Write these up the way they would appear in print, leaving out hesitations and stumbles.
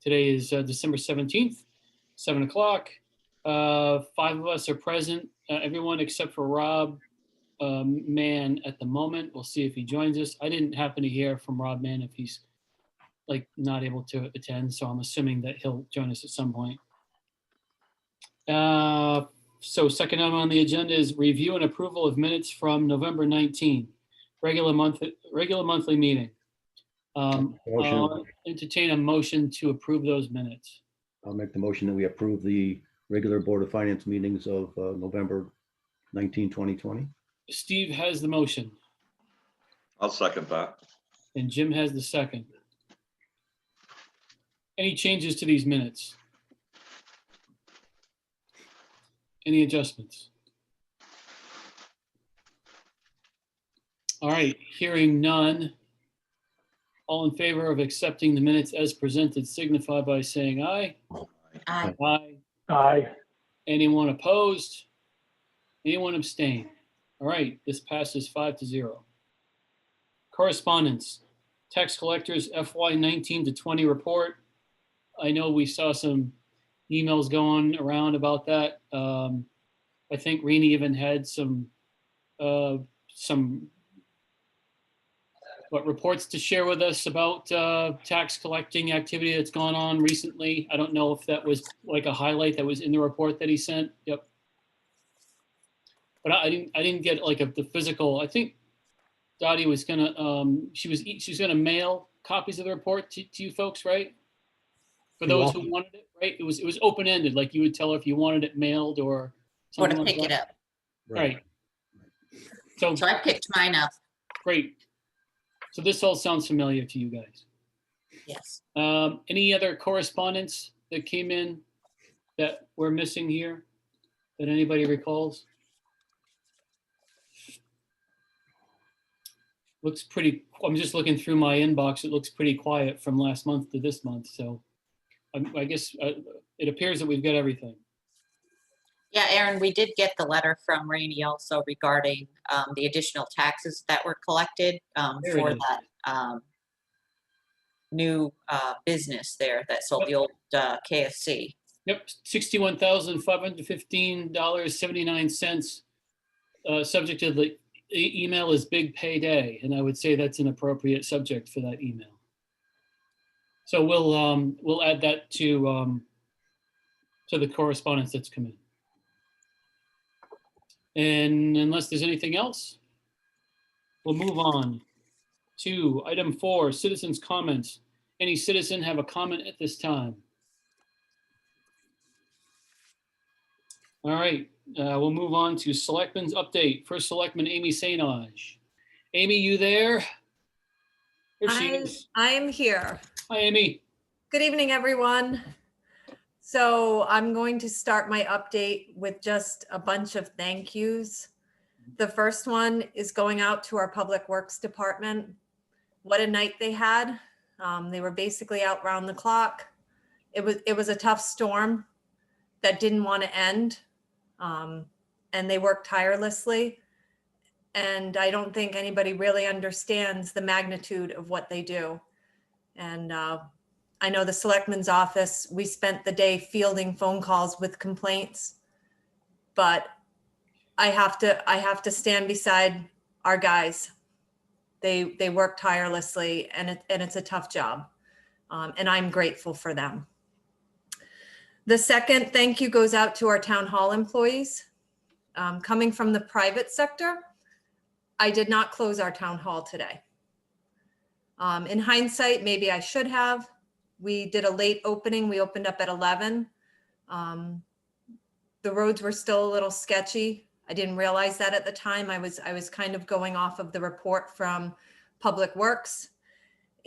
Today is December 17th, 7 o'clock. 5 of us are present, everyone except for Rob Mann at the moment. We'll see if he joins us. I didn't happen to hear from Rob Mann if he's not able to attend, so I'm assuming that he'll join us at some point. So second item on the agenda is review and approval of minutes from November 19, regular monthly meeting. I'll entertain a motion to approve those minutes. I'll make the motion that we approve the regular Board of Finance meetings of November 19, 2020. Steve has the motion I'll second that. and Jim has the second. Any changes to these minutes? Any adjustments? All right, hearing none. All in favor of accepting the minutes as presented signify by saying aye. Aye. Aye. Aye. Anyone opposed? Anyone abstain? All right, this passes 5-0. Correspondence, tax collectors FY 19 to 20 report. I know we saw some emails going around about that. I think Rini even had some reports to share with us about tax collecting activity that's gone on recently. I don't know if that was like a highlight that was in the report that he sent. Yep. But I didn't get like the physical. I think Dottie was gonna she was gonna mail copies of the report to you folks, right? For those who wanted it, right? It was open ended. Like you would tell her if you wanted it mailed or something to like pick that. it up. Right. So So I picked mine up. great. So this all sounds familiar to you guys. Yes. Any other correspondence that came in that we're missing here that anybody recalls? Looks pretty, I'm just looking through my inbox. It looks pretty quiet from last month to this month. So I guess it appears that we've got everything. Yeah, Aaron, we did get the letter from Rainey also regarding the additional taxes that were collected There for it is. that new business there that sold the old KFC. Yep, $61,515.79. Subject to the email is big payday, and I would say that's an appropriate subject for that email. So we'll add that to the correspondence that's come in. And unless there's anything else, we'll move on to item 4, citizens' comments. Any citizen have a comment at this time? All right, we'll move on to Selectmen's update. First Selectman Amy St. Ange. Amy, you there? Here she is. I am here. Hi, Amy. Good evening, everyone. So I'm going to start my update with just a bunch of thank yous. The first one is going out to our Public Works Department. What a night they had. They were basically out round the clock. It was a tough storm that didn't want to end. And they worked tirelessly. And I don't think anybody really understands the magnitude of what they do. And I know the Selectman's office, we spent the day fielding phone calls with complaints, but I have to stand beside our guys. They work tirelessly, and it's a tough job. And I'm grateful for them. The second thank you goes out to our town hall employees. Coming from the private sector, I did not close our town hall today. In hindsight, maybe I should have. We did a late opening. We opened up at 11. The roads were still a little sketchy. I didn't realize that at the time. I was kind of going off of the report from Public Works.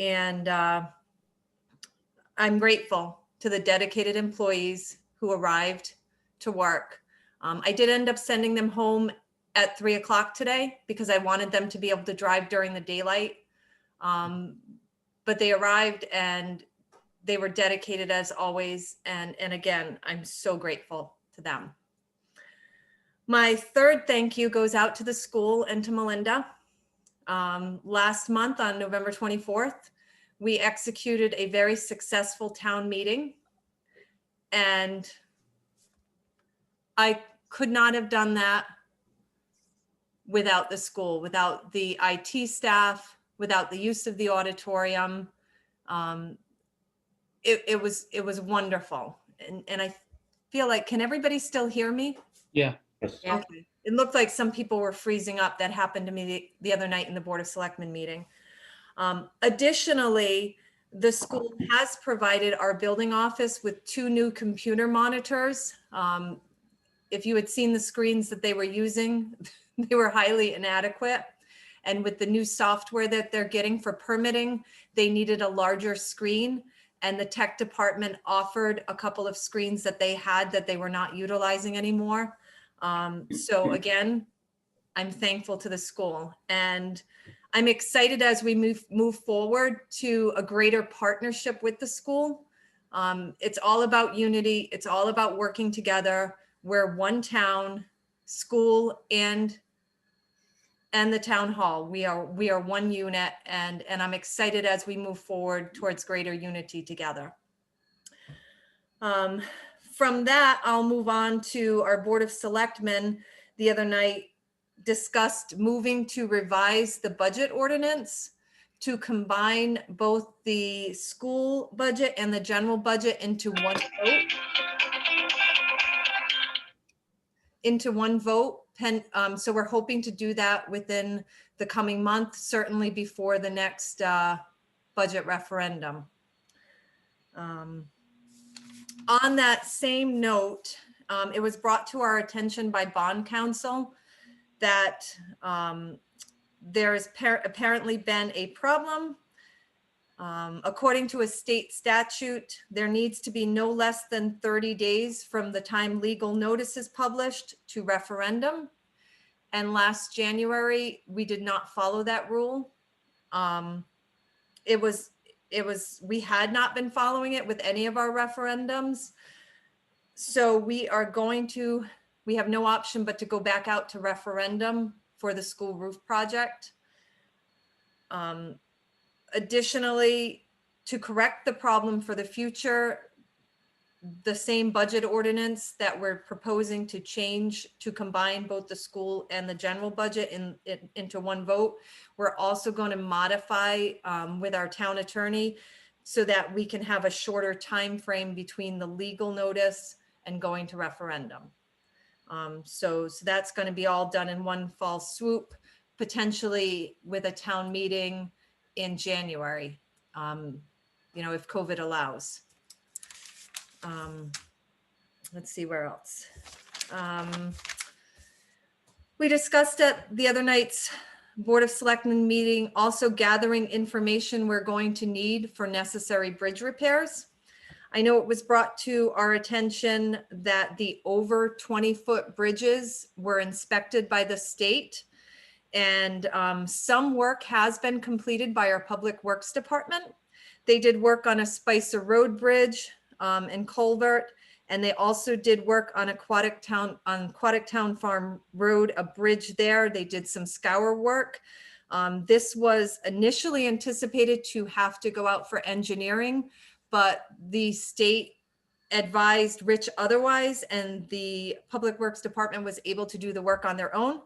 And I'm grateful to the dedicated employees who arrived to work. I did end up sending them home at 3 o'clock today because I wanted them to be able to drive during the daylight. But they arrived and they were dedicated as always. And again, I'm so grateful to them. My third thank you goes out to the school and to Melinda. Last month on November 24th, We executed a very successful town meeting. And I could not have done that without the school, without the IT staff, without the use of the auditorium. It was wonderful. And I feel like, can everybody still hear me? Yeah. Yes. Yeah. Okay. It looked like some people were freezing up. That happened to me the other night in the Board of Selectmen meeting. Additionally, the school has provided our building office with 2 new computer monitors. If you had seen the screens that they were using, they were highly inadequate. And with the new software that they're getting for permitting, they needed a larger screen. And the tech department offered a couple of screens that they had that they were not utilizing anymore. So again, I'm thankful to the school, and I'm excited as we move forward to a greater partnership with the school. It's all about unity. It's all about working together. We're one town, school and the town hall. We are one unit, and I'm excited as we move forward towards greater unity together. From that, I'll move on to our Board of Selectmen. The other night discussed moving to revise the budget ordinance to combine both the school budget and the general budget into one vote. So we're hoping to do that within the coming month, certainly before the next budget referendum. On that same note, it was brought to our attention by bond counsel that there has apparently been a problem. According to a state statute, there needs to be no less than 30 days from the time legal notice is published to referendum. And last January, we did not follow that rule. We had not been following it with any of our referendums. So we have no option but to go back out to referendum for the school roof project. Additionally, to correct the problem for the future, the same budget ordinance that we're proposing to change to combine both the school and the general budget into one vote, we're also going to modify with our town attorney so that we can have a shorter time frame between the legal notice and going to referendum. So that's going to be all done in one fall swoop, potentially with a town meeting in January, if COVID allows. Let's see where else. We discussed at the other night's Board of Selectmen meeting, also gathering information we're going to need for necessary bridge repairs. I know it was brought to our attention that the over 20-foot bridges were inspected by the state, and some work has been completed by our Public Works Department. They did work on a Spicer Road Bridge and culvert, and they also did work on Aquatic Town Farm Road, a bridge there. They did some scour work. This was initially anticipated to have to go out for engineering, but the state advised Rich otherwise, and the Public Works Department was able to do the work on their own.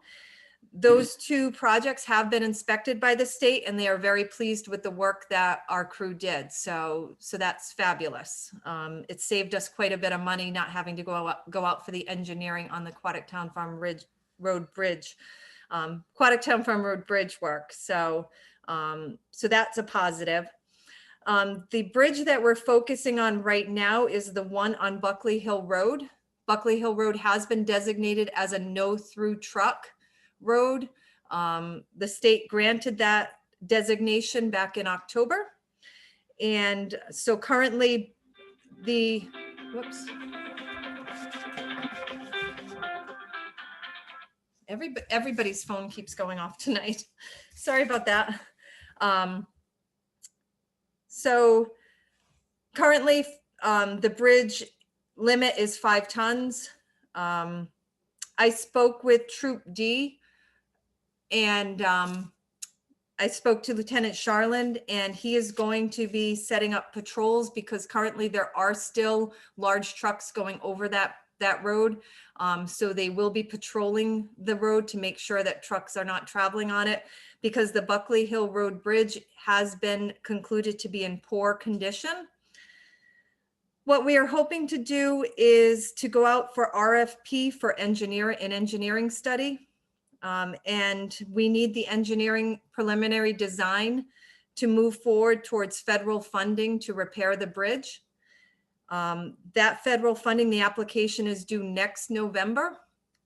Those 2 projects have been inspected by the state, and they are very pleased with the work that our crew did. So that's fabulous. It saved us quite a bit of money not having to go out for the engineering on the Aquatic Town Farm Road Bridge, Aquatic Town Farm Road Bridge work. So that's a positive. The bridge that we're focusing on right now is the one on Buckley Hill Road. Buckley Hill Road has been designated as a no-through truck road. The state granted that designation back in October. And so currently everybody's phone keeps going off tonight. Sorry about that. So currently the bridge limit is 5 tons. I spoke with Troop D, and I spoke to Lieutenant Charland, and he is going to be setting up patrols because currently there are still large trucks going over that road. So they will be patrolling the road to make sure that trucks are not traveling on it, because the Buckley Hill Road Bridge has been concluded to be in poor condition. What we are hoping to do is to go out for RFP for an engineering study. And we need the engineering preliminary design to move forward towards federal funding to repair the bridge. That federal funding, the application is due next November.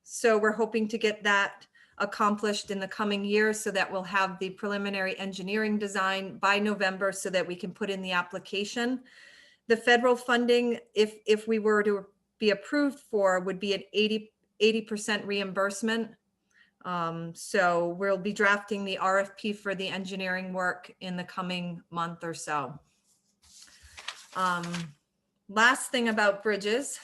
So we're hoping to get that accomplished in the coming year so that we'll have the preliminary engineering design by November so that we can put in the application. The federal funding, if we were to be approved for, would be an 80% reimbursement. So we'll be drafting the RFP for the engineering work in the coming month or so. Last thing about bridges,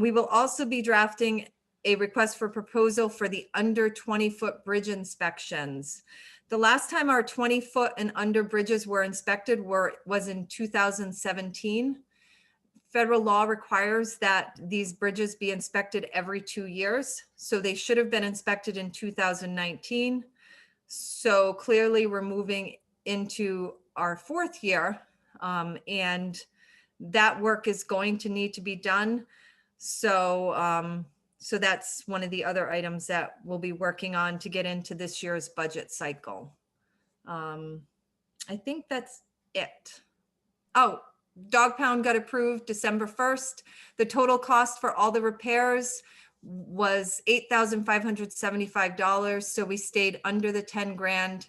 we will also be drafting a request for proposal for the under 20-foot bridge inspections. The last time our 20-foot and under bridges were inspected was in 2017. Federal law requires that these bridges be inspected every 2 years. So they should have been inspected in 2019. So clearly we're moving into our 4th year, and that work is going to need to be done. So, so that's one of the other items that we'll be working on to get into this year's budget cycle. I think that's it. Oh, Dog Pound got approved December 1st. The total cost for all the repairs was $8,575. So we stayed under the 10 grand,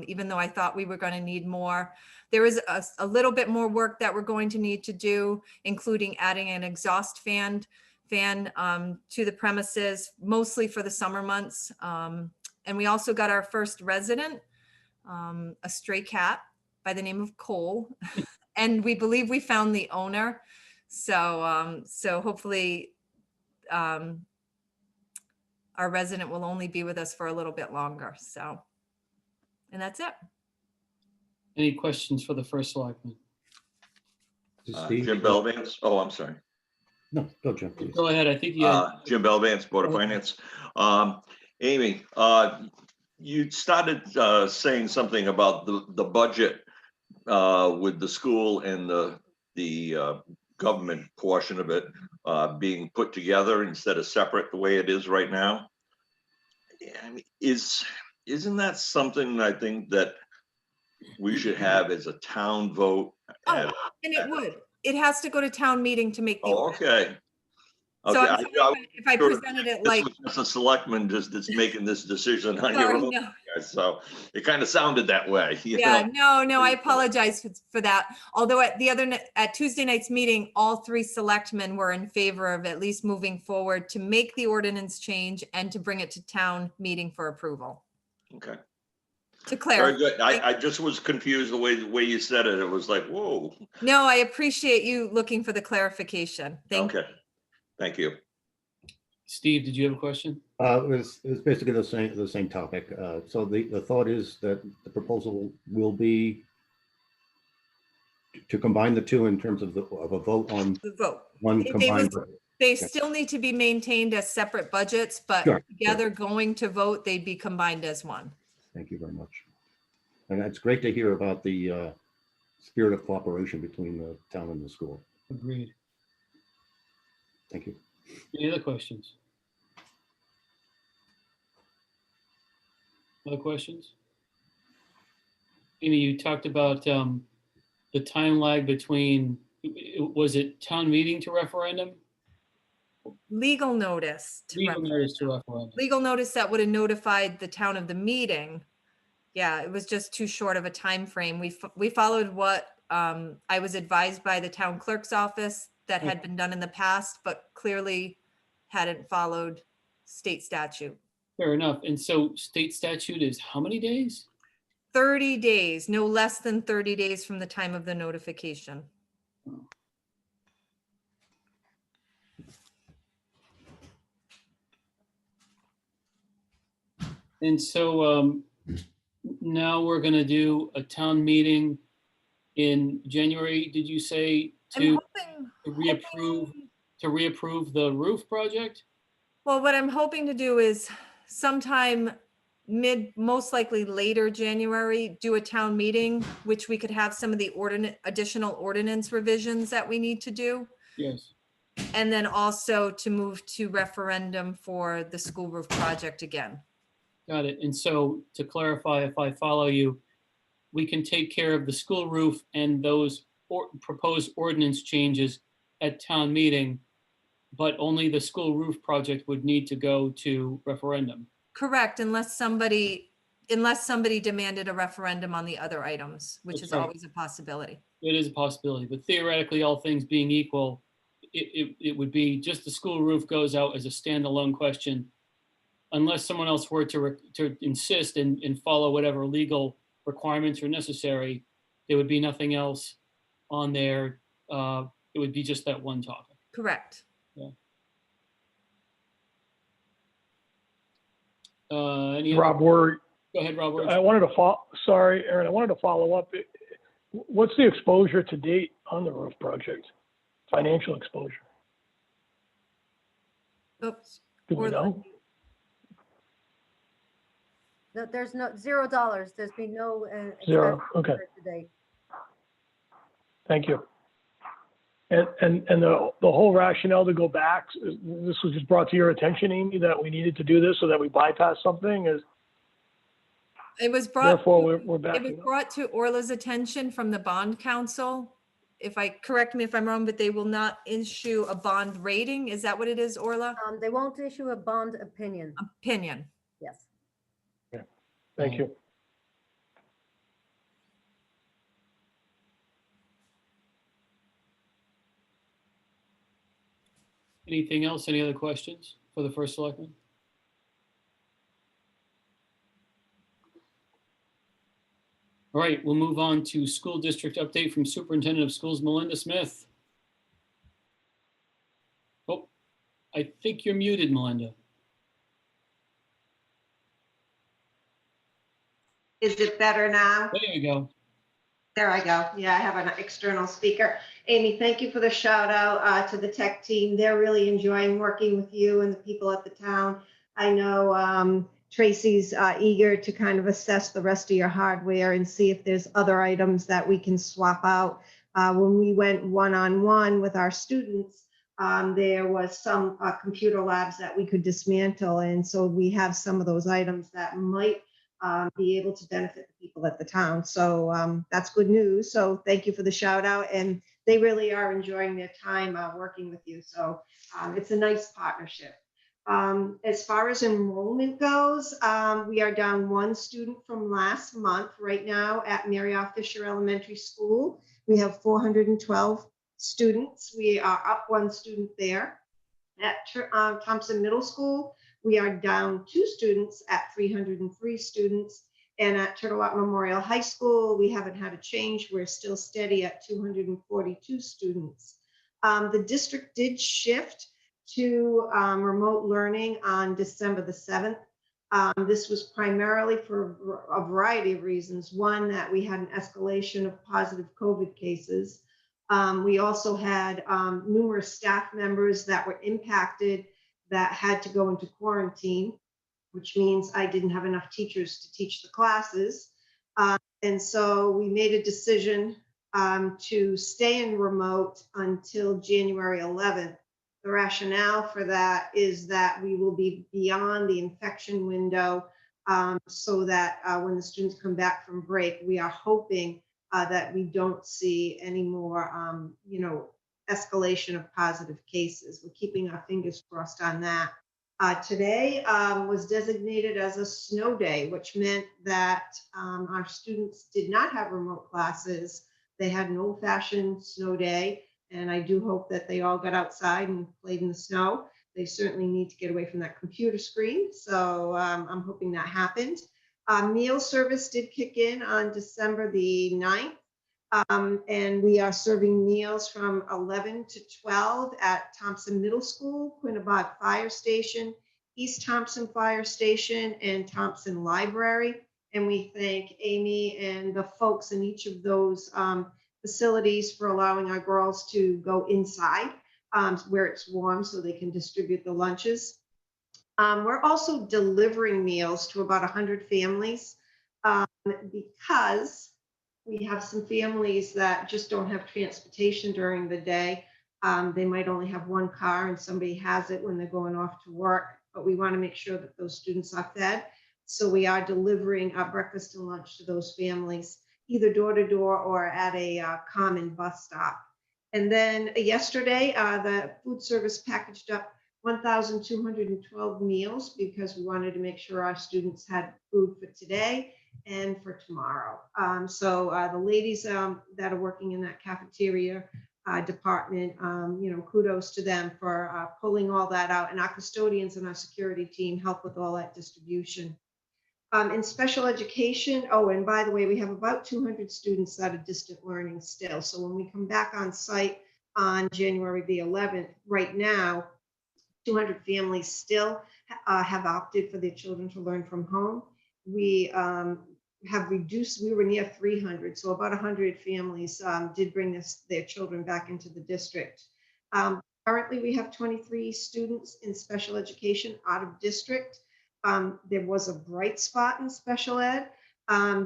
even though I thought we were going to need more. There is a little bit more work that we're going to need to do, including adding an exhaust fan to the premises, mostly for the summer months. And we also got our first resident, a stray cat by the name of Cole. And we believe we found the owner. So, so hopefully our resident will only be with us for a little bit longer. So, and that's it. Any questions for the first selectman? Steve? Jim Belvance. Oh, I'm sorry. No, go Jim, please. Go ahead. I think you had, Jim Belvance, Board of Finance. Amy, you started saying something about the budget with the school and the government portion of it being put together instead of separate the way it is right now. I mean, isn't that something I think that we should have as a town vote? Oh, and it would. It has to go to town meeting to make the. Oh, okay. So Okay, I'm sorry if I sure presented it this like. was just a selectman that's making this decision on Oh, your own. no. So it kind of sounded that way. You Yeah, know? no, I apologize for that. Although at Tuesday night's meeting, all 3 selectmen were in favor of at least moving forward to make the ordinance change and to bring it to town meeting for approval. Okay. To Very clarify. good. I just was confused the way you said it. It was like, whoa. No, I appreciate you looking for the clarification. Thank you. Okay. Thank you. Steve, did you have a question? It was basically the same topic. So the thought is that the proposal will be to combine the two in terms of a vote on The vote. one They combined. They still need to be maintained as separate budgets, but Sure, together going to vote, they'd be combined as one. Thank you very much. And it's great to hear about the spirit of cooperation between the town and the school. Agreed. Thank you. Any other questions? Other questions? Amy, you talked about the time lag between, was it town meeting to referendum? Legal notice. to Legal refer- notice to referendum. Legal notice that would have notified the town of the meeting. Yeah, it was just too short of a time frame. We followed what I was advised by the town clerk's office that had been done in the past, but clearly hadn't followed state statute. Fair enough. And so state statute is how many days? 30 days, no less than 30 days from the time of the notification. And so now we're gonna do a town meeting in January, did you say, I'm to hoping, reapprove the roof project? well, what I'm hoping to do is sometime most likely later January, do a town meeting, which we could have some of the additional ordinance revisions that we need to do. Yes. And then also to move to referendum for the school roof project again. Got it. And so to clarify, if I follow you, we can take care of the school roof and those proposed ordinance changes at town meeting, but only the school roof project would need to go to referendum. Correct, unless somebody demanded a referendum on the other items, which That's is right. always a possibility. It is a possibility, but theoretically, all things being equal, it would be just the school roof goes out as a standalone question. Unless someone else were to insist and follow whatever legal requirements are necessary, there would be nothing else on there. It would be just that one topic. Correct. Any Rob, other, go ahead, Rob. I wanted to sorry, Aaron, I wanted to follow up. What's the exposure to date on the roof project? Financial exposure? Oops. Do we Orla. know? No, there's $0. There's been no. Zero, expense okay. incurred to date. Thank you. And the whole rationale to go back, this was just brought to your attention, Amy, that we needed to do this so that we bypass something, is It was brought. therefore we're It was backing up. brought to Orla's attention from the bond council. Correct me if I'm wrong, but they will not issue a bond rating. Is that what it is, Orla? They won't issue a bond opinion. Opinion. Yes. Thank you. anything else? Any other questions for the first selectman? All right, we'll move on to school district update from Superintendent of Schools, Melinda Smith. Oh, I think you're muted, Melinda. Is it better now? There you go. There I go. Yeah, I have an external speaker. Amy, thank you for the shout out to the tech team. They're really enjoying working with you and the people at the town. I know Tracy's eager to kind of assess the rest of your hardware and see if there's other items that we can swap out. When we went one-on-one with our students, there was some computer labs that we could dismantle. And so we have some of those items that might be able to benefit the people at the town. So that's good news. So thank you for the shout out. And they really are enjoying their time working with you. So it's a nice partnership. As far as enrollment goes, we are down one student from last month. Right now at Mary R. Fisher Elementary School, we have 412 students. We are up one student there. At Thompson Middle School, we are down 2 students at 303 students. And at Turtle Rock Memorial High School, we haven't had a change. We're still steady at 242 students. The district did shift to remote learning on December the 7th. This was primarily for a variety of reasons. One, that we had an escalation of positive COVID cases. We also had numerous staff members that were impacted that had to go into quarantine, which means I didn't have enough teachers to teach the classes. And so we made a decision to stay in remote until January 11th. The rationale for that is that we will be beyond the infection window so that when the students come back from break, we are hoping that we don't see any more, escalation of positive cases. We're keeping our fingers crossed on that. Today was designated as a snow day, which meant that our students did not have remote classes. They had an old-fashioned snow day, and I do hope that they all got outside and played in the snow. They certainly need to get away from that computer screen, so I'm hoping that happened. Meal service did kick in on December the 9th. And we are serving meals from 11 to 12 at Thompson Middle School, Quinnebog Fire Station, East Thompson Fire Station, and Thompson Library. And we thank Amy and the folks in each of those facilities for allowing our girls to go inside where it's warm so they can distribute the lunches. We're also delivering meals to about 100 families because we have some families that just don't have transportation during the day. They might only have one car and somebody has it when they're going off to work, but we want to make sure that those students are fed. So we are delivering our breakfast and lunch to those families, either door to door or at a common bus stop. And then yesterday, the food service packaged up 1,212 meals because we wanted to make sure our students had food for today and for tomorrow. So the ladies that are working in that cafeteria department, kudos to them for pulling all that out. And our custodians and our security team help with all that distribution. In special education, oh, and by the way, we have about 200 students that are distant learning still. So when we come back on site on January the 11th, right now, 200 families still have opted for their children to learn from home. We have reduced, we were near 300, so about 100 families did bring their children back into the district. Currently, we have 23 students in special education out of district. There was a bright spot in special ed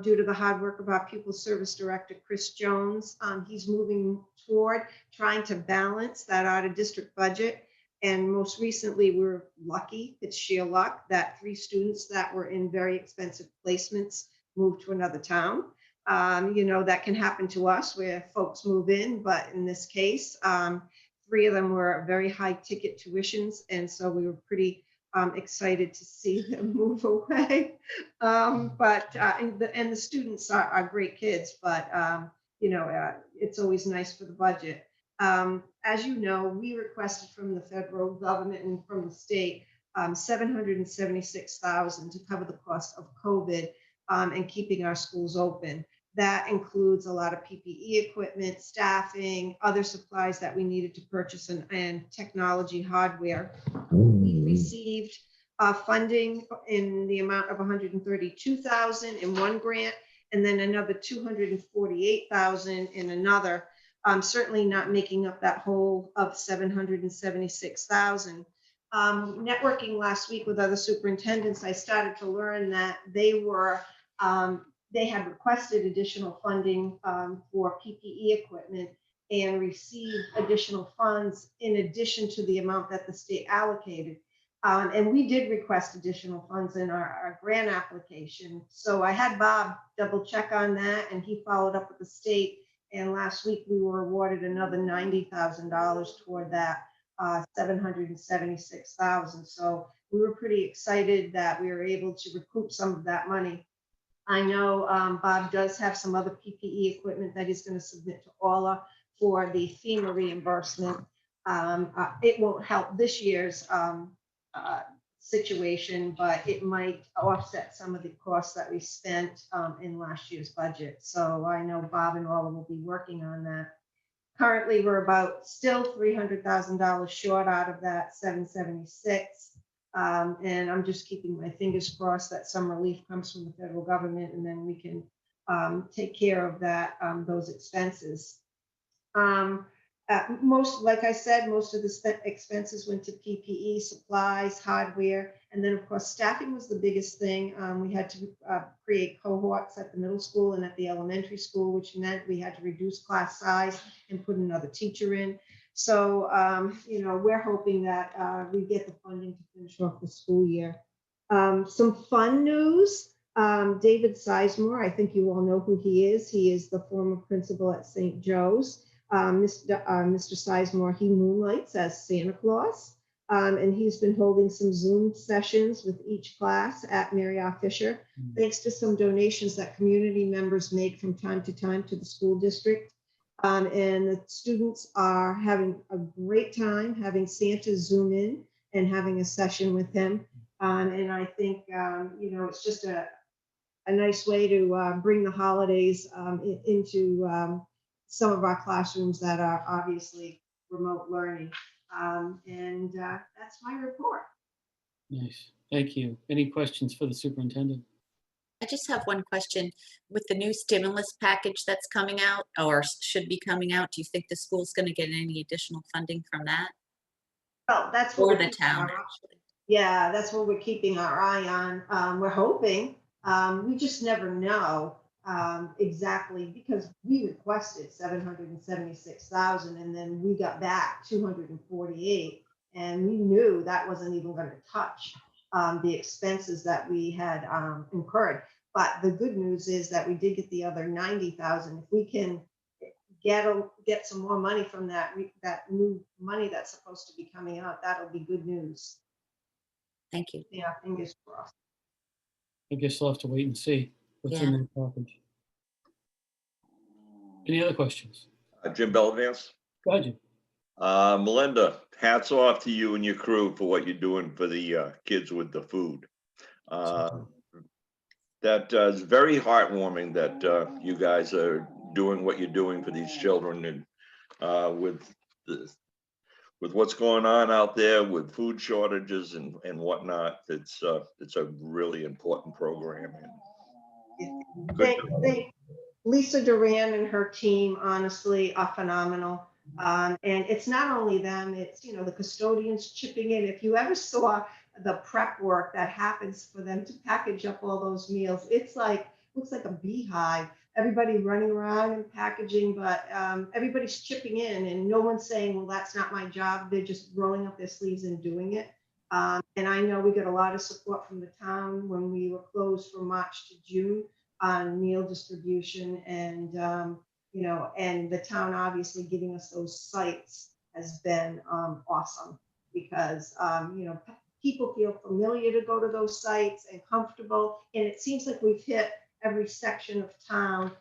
due to the hard work of our pupil service director, Chris Jones. He's moving toward trying to balance that out of district budget. And most recently, we were lucky, it's sheer luck, that 3 students that were in very expensive placements moved to another town. That can happen to us where folks move in, but in this case, 3 of them were very high ticket tuitions. And so we were pretty excited to see them move away. And the students are great kids, but it's always nice for the budget. As you know, we requested from the federal government and from the state $776,000 to cover the cost of COVID and keeping our schools open. That includes a lot of PPE equipment, staffing, other supplies that we needed to purchase, and technology hardware. We received funding in the amount of $132,000 in one grant, and then another $248,000 in another. Certainly not making up that whole of $776,000. Networking last week with other superintendents, I started to learn that they had requested additional funding for PPE equipment and received additional funds in addition to the amount that the state allocated. And we did request additional funds in our grant application. So I had Bob double check on that, and he followed up with the state. And last week we were awarded another $90,000 toward that $776,000. So we were pretty excited that we were able to recoup some of that money. I know Bob does have some other PPE equipment that he's going to submit to ALA for the FEMA reimbursement. It won't help this year's situation, but it might offset some of the costs that we spent in last year's budget. So I know Bob and ALA will be working on that. Currently, we're about still $300,000 short out of that 776. And I'm just keeping my fingers crossed that some relief comes from the federal government, and then we can take care of that, those expenses. Like I said, most of the expenses went to PPE, supplies, hardware, and then of course staffing was the biggest thing. We had to create cohorts at the middle school and at the elementary school, which meant we had to reduce class size and put another teacher in. So, we're hoping that we get the funding to finish off the school year. Some fun news. David Sizemore, I think you all know who he is. He is the former principal at St. Joe's. Mr. Sizemore, he moonlights as Santa Claus, and he's been holding some Zoom sessions with each class at Mary R. Fisher, thanks to some donations that community members make from time to time to the school district. And the students are having a great time having Santa Zoom in and having a session with him. And I think, it's just a nice way to bring the holidays into some of our classrooms that are obviously remote learning. That's my report. Nice. Thank you. Any questions for the superintendent? I just have one question. With the new stimulus package that's coming out or should be coming out, do you think the school's going to get any additional funding from that? Well, that's what Or we're the keeping town, our actually? Yeah, that's what we're keeping our eye on. We're hoping. We just never know exactly because we requested 776,000 and then we got back 248, and we knew that wasn't even going to touch the expenses that we had incurred. But the good news is that we did get the other 90,000. If we can get some more money from that new money that's supposed to be coming out, that'll be good news. Thank you. Yeah, fingers crossed. I guess we'll have to wait and see what's in Yeah. that package. Any other questions? Jim Bellavance. Go ahead, Jim. Melinda, hats off to you and your crew for what you're doing for the kids with the food. That is very heartwarming that you guys are doing what you're doing for these children, and with what's going on out there with food shortages and whatnot. It's a really important program. And good job. Lisa Duran and her team honestly are phenomenal. And it's not only them, it's, the custodians chipping in. If you ever saw the prep work that happens for them to package up all those meals, looks like a beehive. Everybody running around and packaging, but everybody's chipping in and no one's saying, well, that's not my job. They're just rolling up their sleeves and doing it. And I know we got a lot of support from the town when we were closed from March to June on meal distribution, and and the town obviously giving us those sites has been awesome because people feel familiar to go to those sites and comfortable, and it seems like we've hit every section of town,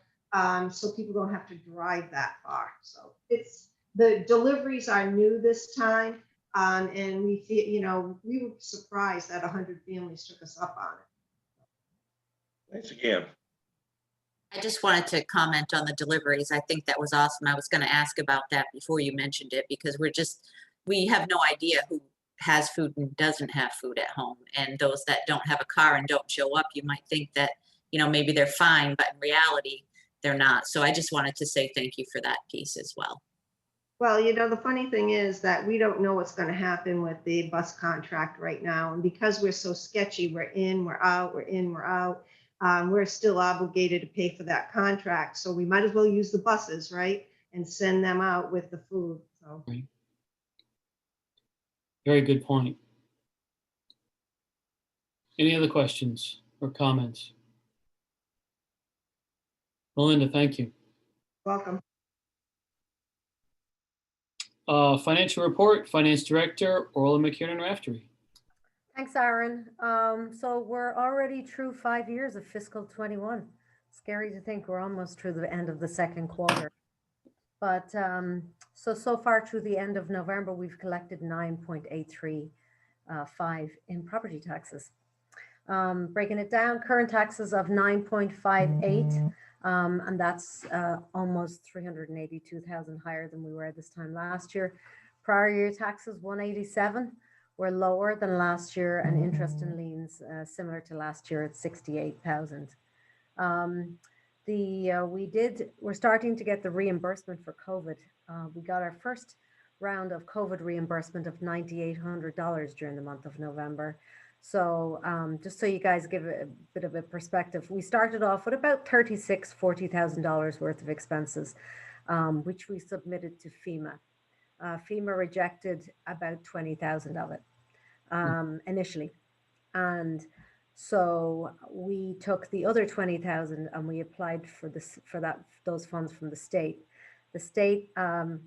so people don't have to drive that far. So the deliveries are new this time, and we feel we were surprised that 100 families took us up on it. Thanks again. I just wanted to comment on the deliveries. I think that was awesome. I was going to ask about that before you mentioned it because we have no idea who has food and doesn't have food at home. And those that don't have a car and don't show up, you might think that, maybe they're fine, but in reality, they're not. So I just wanted to say thank you for that piece as well. Well, the funny thing is that we don't know what's going to happen with the bus contract right now. And because we're so sketchy, we're in, we're out, we're in, we're out. We're still obligated to pay for that contract. So we might as well use the buses, right? And send them out with the food. So. Right. Very good point. Any other questions or comments? Melinda, thank you. Welcome. Financial report, Finance Director, Orla McKiernan Raftery. Thanks, Aaron. So we're already through 5 years of fiscal 21. Scary to think we're almost through the end of the second quarter. But so far through the end of November, we've collected 9.835 in property taxes. Breaking it down, current taxes of 9.58, and that's almost 382,000 higher than we were this time last year. Prior year taxes 187. Were lower than last year, and interest and liens similar to last year at 68,000. We're starting to get the reimbursement for COVID. We got our first round of COVID reimbursement of $9,800 during the month of November. So just so you guys give a bit of a perspective, we started off with about $40,000 worth of expenses, which we submitted to FEMA. FEMA rejected about 20,000 of it initially. And so we took the other 20,000 and we applied for those funds from the state. The state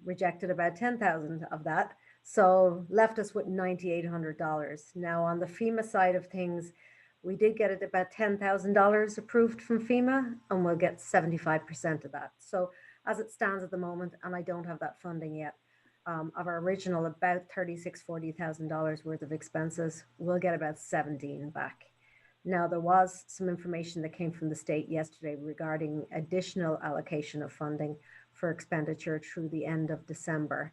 rejected about 10,000 of that, so left us with $9,800. Now on the FEMA side of things, we did get it about $10,000 approved from FEMA, and we'll get 75% of that. So as it stands at the moment, and I don't have that funding yet, of our original about $40,000 worth of expenses, we'll get about 17 back. Now, there was some information that came from the state yesterday regarding additional allocation of funding for expenditure through the end of December.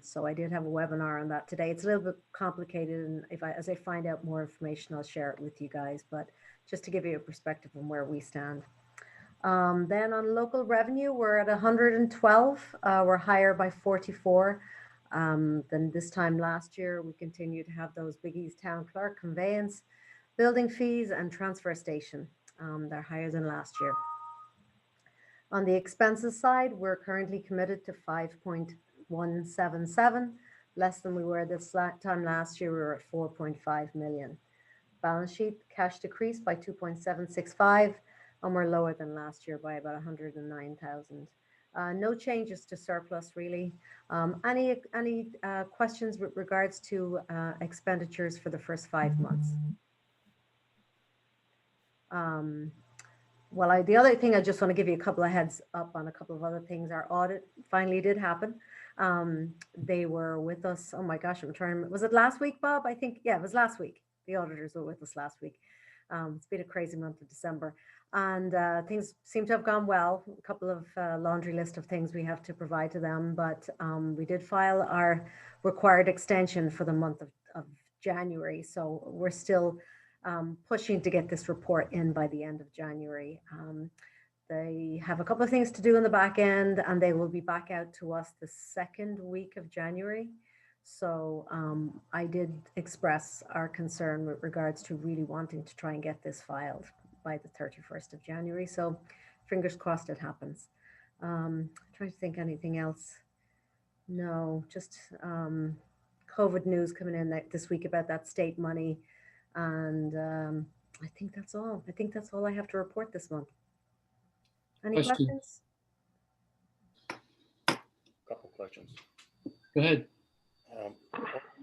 So I did have a webinar on that today. It's a little bit complicated, and as I find out more information, I'll share it with you guys. But just to give you a perspective on where we stand. Then on local revenue, we're at 112. We're higher by 44 than this time last year. We continue to have those biggies: town clerk, conveyance, building fees, and transfer station. They're higher than last year. On the expenses side, we're currently committed to 5.177, less than we were this time last year. We were at 4.5 million. Balance sheet cash decreased by 2.765, and we're lower than last year by about 109,000. No changes to surplus really. Any questions with regards to expenditures for the first 5 months? Well, the other thing, I just want to give you a couple of heads up on a couple of other things. Our audit finally did happen. They were with us. Oh my gosh, I'm trying. Was it last week, Bob? I think, yeah, it was last week. The auditors were with us last week. It's been a crazy month of December, and things seem to have gone well. A couple of laundry list of things we have to provide to them, but we did file our required extension for the month of January. So we're still pushing to get this report in by the end of January. They have a couple of things to do in the back end, and they will be back out to us the second week of January. So I did express our concern with regards to really wanting to try and get this filed by the 31st of January. So fingers crossed it happens. Trying to think anything else. No, just COVID news coming in this week about that state money. And I think that's all. I think that's all I have to report this month. Any questions? Couple questions. Go ahead. I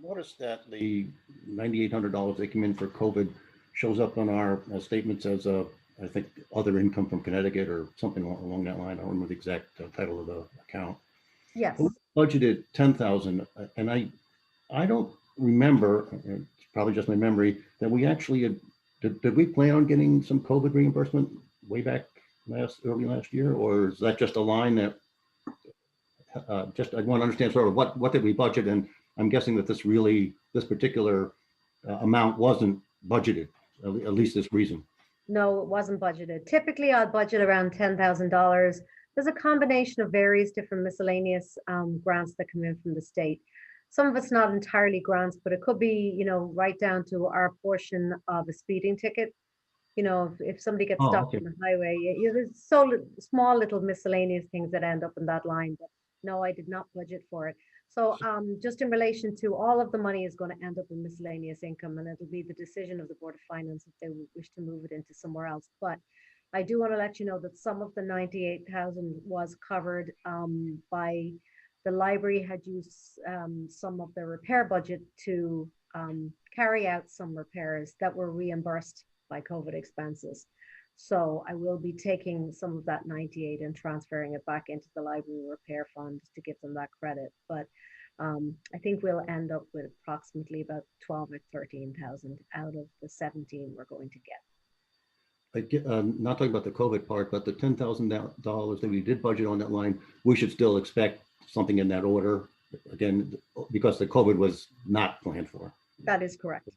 noticed that the $9,800 that came in for COVID shows up on our statements as I think other income from Connecticut or something along that line. I don't remember the exact title of the account. Yes. We budgeted 10,000, and I don't remember. It's probably just my memory that we actually had. Did we plan on getting some COVID reimbursement way back early last year, or is that just a line that? Just I want to understand sort of what did we budget, and I'm guessing that this particular amount wasn't budgeted, at least this reason. No, it wasn't budgeted. Typically, I'd budget around $10,000. There's a combination of various different miscellaneous grants that come in from the state. Some of it's not entirely grants, but it could be, right down to our portion of a speeding ticket. If somebody gets stopped on the highway, there's so small little miscellaneous things that end up in that line. But no, I did not budget for it. So just in relation to all of the money is going to end up in miscellaneous income, and it'll be the decision of the Board of Finance if they wish to move it into somewhere else. But I do want to let you know that some of the 98,000 was covered by the library had used some of their repair budget to carry out some repairs that were reimbursed by COVID expenses. So I will be taking some of that 98 and transferring it back into the library repair fund to give them that credit. But I think we'll end up with approximately about 12 or 13,000 out of the 17 we're going to get. Not talking about the COVID part, but the $10,000 that we did budget on that line, we should still expect something in that order, again, because the COVID was not planned for. That is correct.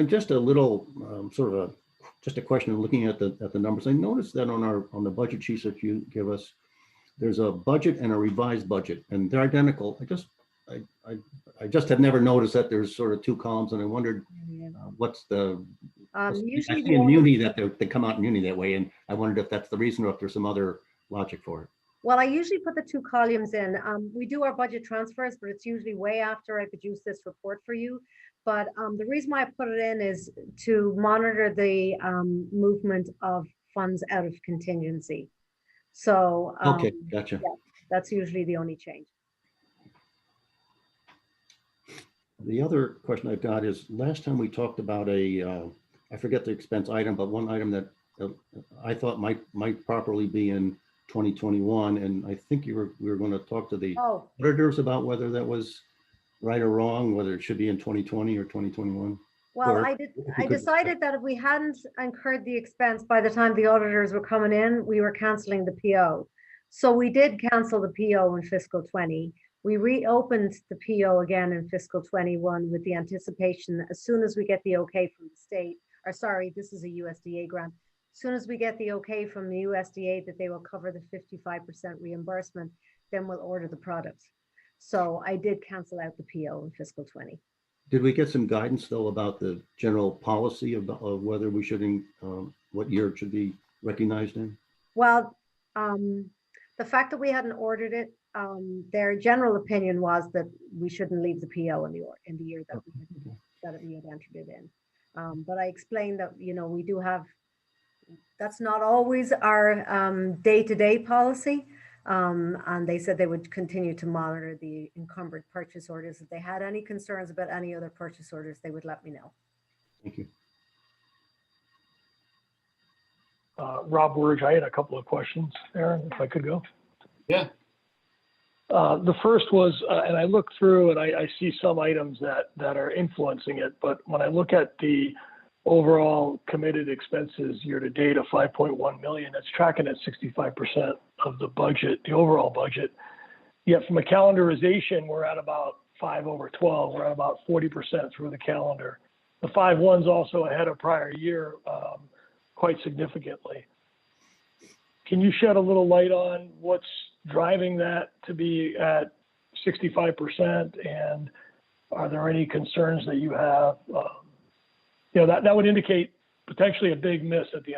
Just a little sort of just a question of looking at the numbers. I noticed that on the budget sheets that you give us, there's a budget and a revised budget, and they're identical. I just had never noticed that there's sort of two columns, and I wondered what's the usually in Muni that they come out in Muni that way, and I wondered if that's the reason or if there's some other logic for it. Well, I usually put the two columns in. We do our budget transfers, but it's usually way after I produce this report for you. But the reason why I put it in is to monitor the movement of funds out of contingency. So okay, gotcha. Yeah, that's usually the only change. The other question I've got is, last time we talked about I forget the expense item, but one item that I thought might properly be in 2021, and I think we were going to talk to the auditors about whether that was right or wrong, whether it should be in 2020 or 2021. Well, I decided that if we hadn't incurred the expense by the time the auditors were coming in, we were canceling the PO. So we did cancel the PO in fiscal 20. We reopened the PO again in fiscal 21 with the anticipation, as soon as we get the okay from the state, or sorry, this is a USDA grant. As soon as we get the okay from the USDA that they will cover the 55% reimbursement, then we'll order the product. So I did cancel out the PO in fiscal 20. Did we get some guidance though about the general policy of whether we should, what year it should be recognized in? Well, the fact that we hadn't ordered it, their general opinion was that we shouldn't leave the PO in the year that we had entered it in. But I explained that, you know, we do have, that's not always our day-to-day policy. And they said they would continue to monitor the encumbered purchase orders. If they had any concerns about any other purchase orders, they would let me know. Thank you. Rob Wurge, I had a couple of questions, Aaron, if I could go. Yeah. The first was, and I looked through and I see some items that are influencing it, but when I look at the overall committed expenses year to date of 5.1 million, that's tracking at 65% of the budget, the overall budget. Yet from a calendarization, we're at about 5/12. We're at about 40% through the calendar. The 5/1's also ahead of prior year quite significantly. Can you shed a little light on what's driving that to be at 65%? And are there any concerns that you have? You know, that would indicate potentially a big miss at the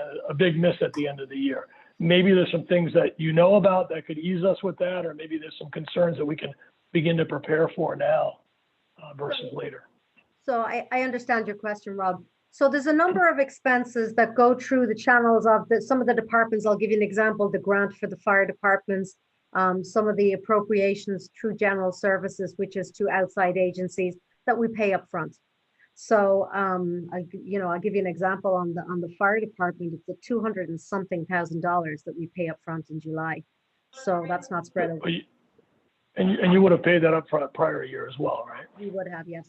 end of the year. Maybe there's some things that you know about that could ease us with that, or maybe there's some concerns that we can begin to prepare for now versus later. So I understand your question, Rob. So there's a number of expenses that go through the channels of some of the departments. I'll give you an example, the grant for the fire departments, some of the appropriations through general services, which is to outside agencies that we pay up front. So, I'll give you an example on the fire department. It's a $200 and something thousand that we pay up front in July. So that's not spread over. And you would have paid that up front prior year as well, right? We would have, yes.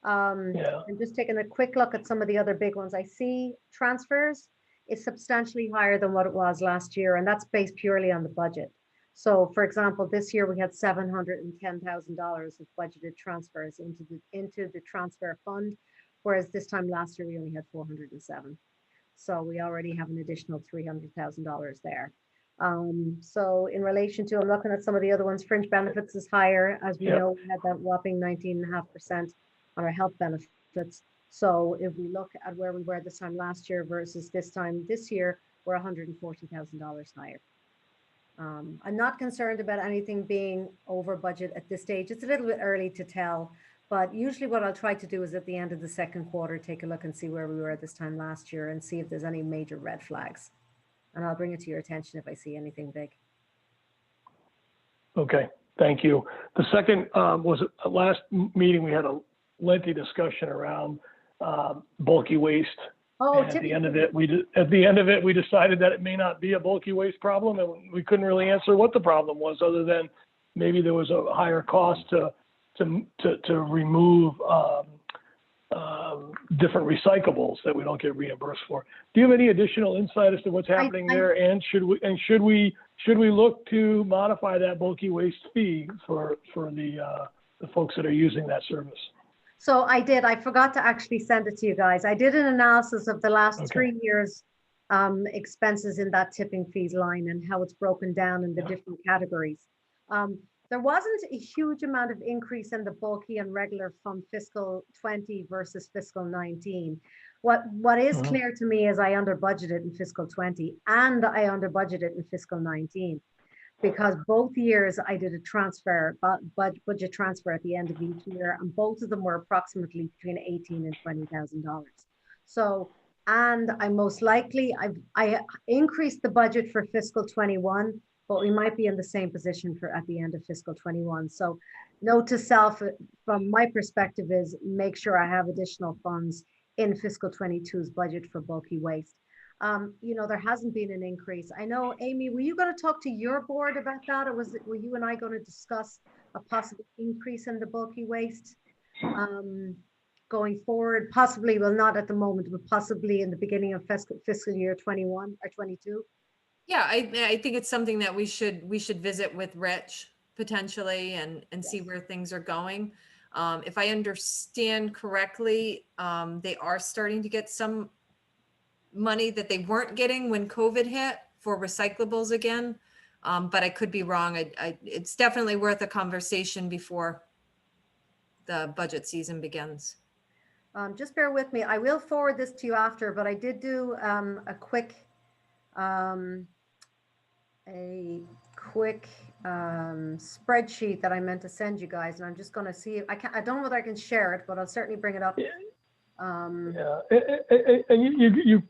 Yeah. And just taking a quick look at some of the other big ones, I see transfers is substantially higher than what it was last year, and that's based purely on the budget. So, for example, this year we had $710,000 of budgeted transfers into the transfer fund, whereas this time last year we only had 407. So we already have an additional $300,000 there. So in relation to, I'm looking at some of the other ones, fringe benefits is higher. As we know, we had that whopping 19.5% on our health benefits. So if we look at where we were this time last year versus this time this year, we're $140,000 higher. I'm not concerned about anything being over budget at this stage. It's a little bit early to tell, but usually what I'll try to do is at the end of the second quarter, take a look and see where we were this time last year and see if there's any major red flags. And I'll bring it to your attention if I see anything big. Okay, thank you. The second was last meeting, we had a lengthy discussion around bulky waste. Oh, at the end of it, we decided that it may not be a bulky waste problem, and we couldn't really answer what the problem was, other than maybe there was a higher cost to remove different recyclables that we don't get reimbursed for. Do you have any additional insight as to what's happening there? And should we look to modify that bulky waste fee for the folks that are using that service? So I did. I forgot to actually send it to you guys. I did an analysis of the last 3 years expenses in that tipping fees line and how it's broken down in the different categories. There wasn't a huge amount of increase in the bulky and regular from fiscal 20 versus fiscal 19. What is clear to me is I under budgeted in fiscal 20 and I under budgeted in fiscal 19. Because both years I did a transfer, budget transfer at the end of each year, and both of them were approximately between $18,000 and $20,000. So, and I most likely, I increased the budget for fiscal 21, but we might be in the same position at the end of fiscal 21. So note to self, from my perspective, is make sure I have additional funds in fiscal 22's budget for bulky waste. There hasn't been an increase. I know, Amy, were you going to talk to your board about that, or were you and I going to discuss a possible increase in the bulky waste going forward? Possibly, well, not at the moment, but possibly in the beginning of fiscal year 21 or 22. Yeah, I think it's something that we should visit with Rich potentially and see where things are going. If I understand correctly, they are starting to get some money that they weren't getting when COVID hit for recyclables again. But I could be wrong. It's definitely worth a conversation before the budget season begins. Just bear with me. I will forward this to you after, but I did do a quick spreadsheet that I meant to send you guys, and I'm just going to see if I don't know whether I can share it, but I'll certainly bring it up. Yeah, and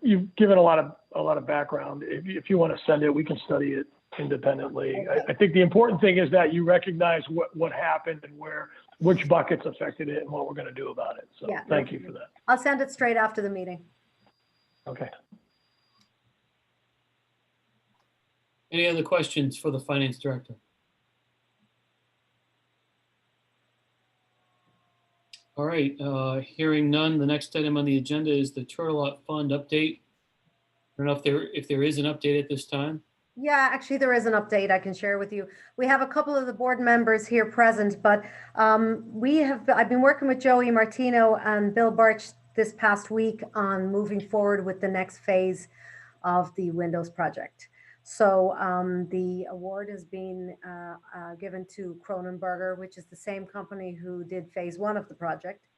you've given a lot of background. If you want to send it, we can study it independently. I think the important thing is that you recognize what happened and which buckets affected it and what we're going to do about it. So Yeah, thank you for that. I'll send it straight after the meeting. Okay. Any other questions for the finance director? All right, hearing none, the next item on the agenda is the Turtle Lot Fund update. I don't know if there is an update at this time. Yeah, actually, there is an update I can share with you. We have a couple of the board members here present, but I've been working with Joey Martino and Bill Birch this past week on moving forward with the next phase of the Windows project. So the award has been given to Cronenberger, which is the same company who did phase 1 of the project.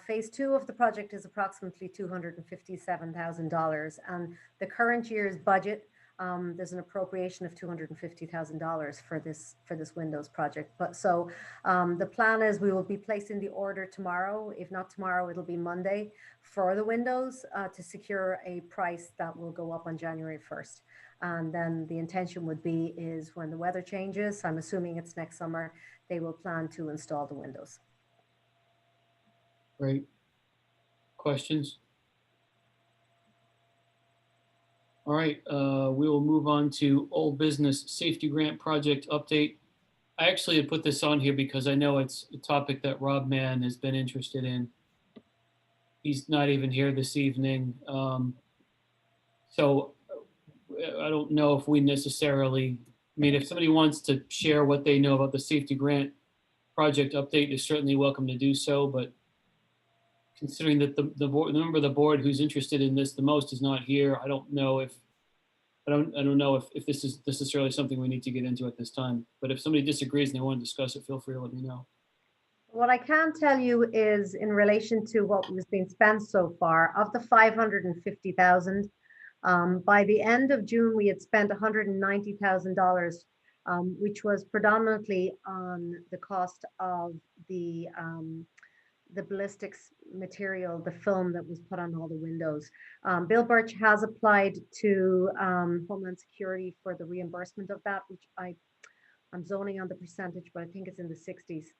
Phase 2 of the project is approximately $257,000, and the current year's budget, there's an appropriation of $250,000 for this Windows project. But so the plan is we will be placing the order tomorrow. If not tomorrow, it'll be Monday for the Windows to secure a price that will go up on January 1st. And then the intention would be is when the weather changes, I'm assuming it's next summer, they will plan to install the Windows. Great. Questions? All right, we will move on to old business safety grant project update. I actually had put this on here because I know it's a topic that Rob Mann has been interested in. He's not even here this evening. So I don't know if we necessarily, if somebody wants to share what they know about the safety grant project update, is certainly welcome to do so. But considering that the member of the board who's interested in this the most is not here, I don't know if this is necessarily something we need to get into at this time. But if somebody disagrees and they want to discuss it, feel free to let me know. What I can tell you is in relation to what was being spent so far, of the 550,000, by the end of June, we had spent $190,000, which was predominantly on the cost of the ballistics material, the film that was put on all the windows. Bill Birch has applied to Homeland Security for the reimbursement of that, which I'm zoning on the percentage, but I think it's in the 60s.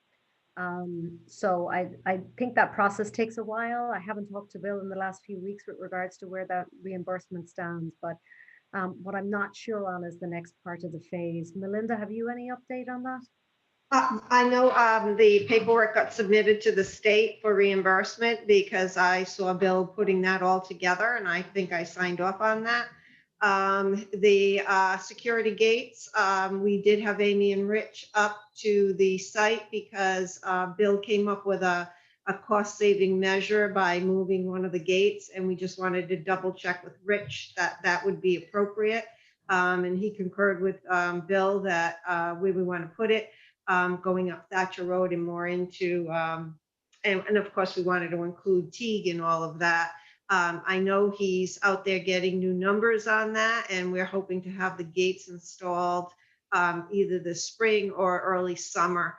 So I think that process takes a while. I haven't talked to Bill in the last few weeks with regards to where that reimbursement stands, but what I'm not sure on is the next part of the phase. Melinda, have you any update on that? I know the paperwork got submitted to the state for reimbursement because I saw Bill putting that all together, and I think I signed off on that. The security gates, we did have Amy and Rich up to the site because Bill came up with a cost-saving measure by moving one of the gates, and we just wanted to double check with Rich that that would be appropriate. And he concurred with Bill that where we want to put it, going up Thatcher Road and more into, and of course we wanted to include Teague and all of that. I know he's out there getting new numbers on that, and we're hoping to have the gates installed either this spring or early summer.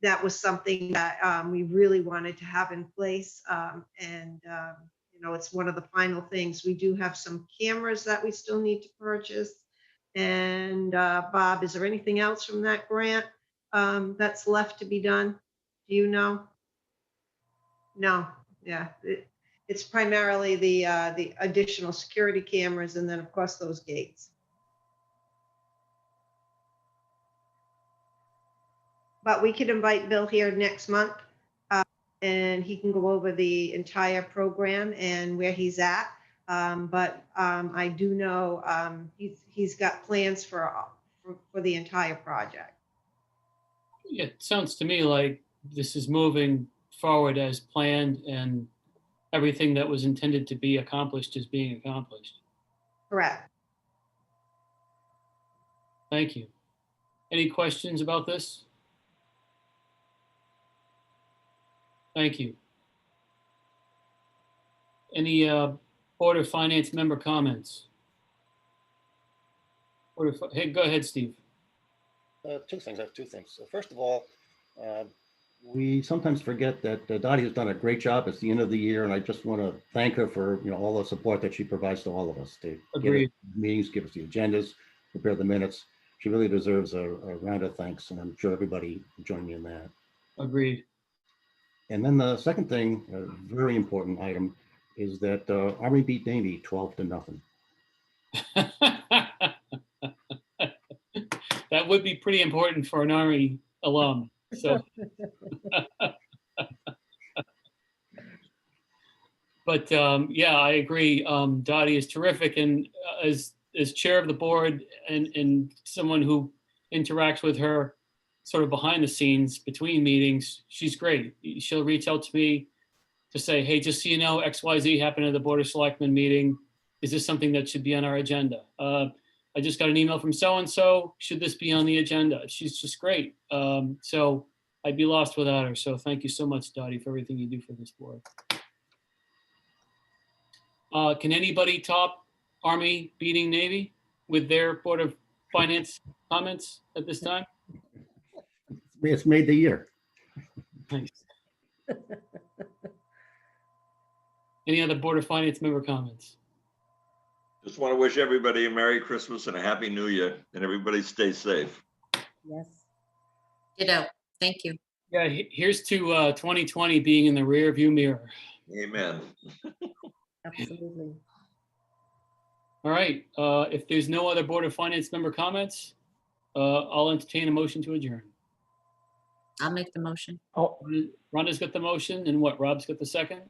That was something that we really wanted to have in place. You know, it's one of the final things. We do have some cameras that we still need to purchase. And Bob, is there anything else from that grant that's left to be done? Do you know? No, yeah. It's primarily the additional security cameras and then of course those gates. But we could invite Bill here next month and he can go over the entire program and where he's at. But I do know he's got plans for the entire project. Yeah, it sounds to me like this is moving forward as planned and everything that was intended to be accomplished is being accomplished. Correct. Thank you. Any questions about this? Thank you. Any Board of Finance member comments? Hey, go ahead, Steve. Two things. I have two things. So first of all, we sometimes forget that Dottie has done a great job. It's the end of the year, and I just want to thank her for all the support that she provides to all of us to get us Agreed. meetings, give us the agendas, prepare the minutes. She really deserves a round of thanks, and I'm sure everybody will join me in that. Agreed. And then the second thing, a very important item, is that Army beat Navy 12-0. That would be pretty important for an Army alum. So, but yeah, I agree. Dottie is terrific, and as chair of the board and someone who interacts with her sort of behind the scenes between meetings, she's great. She'll reach out to me to say, hey, just so you know, XYZ happened at the Board of Selectmen meeting. Is this something that should be on our agenda? I just got an email from so-and-so. Should this be on the agenda? She's just great. So I'd be lost without her. So thank you so much, Dottie, for everything you do for this board. Can anybody top Army beating Navy with their Board of Finance comments at this time? It's made the year. Thanks. Any other Board of Finance member comments? Just want to wish everybody a Merry Christmas and a Happy New Year, and everybody stay safe. Yes. Ditto. Thank you. Yeah, here's to 2020 being in the rear view mirror. Amen. Absolutely. All right, if there's no other Board of Finance member comments, I'll entertain a motion to adjourn. I'll make the motion. Rhonda's got the motion, and what, Rob's got the second?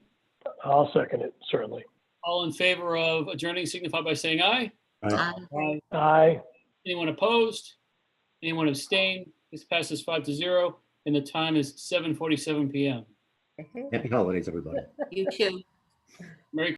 I'll second it, certainly. All in favor of adjourning signify by saying aye. Aye. Aye. Aye. Anyone opposed? Anyone abstain? This passes 5-0, and the time is 7:47 PM. Happy holidays, everybody. You too. Merry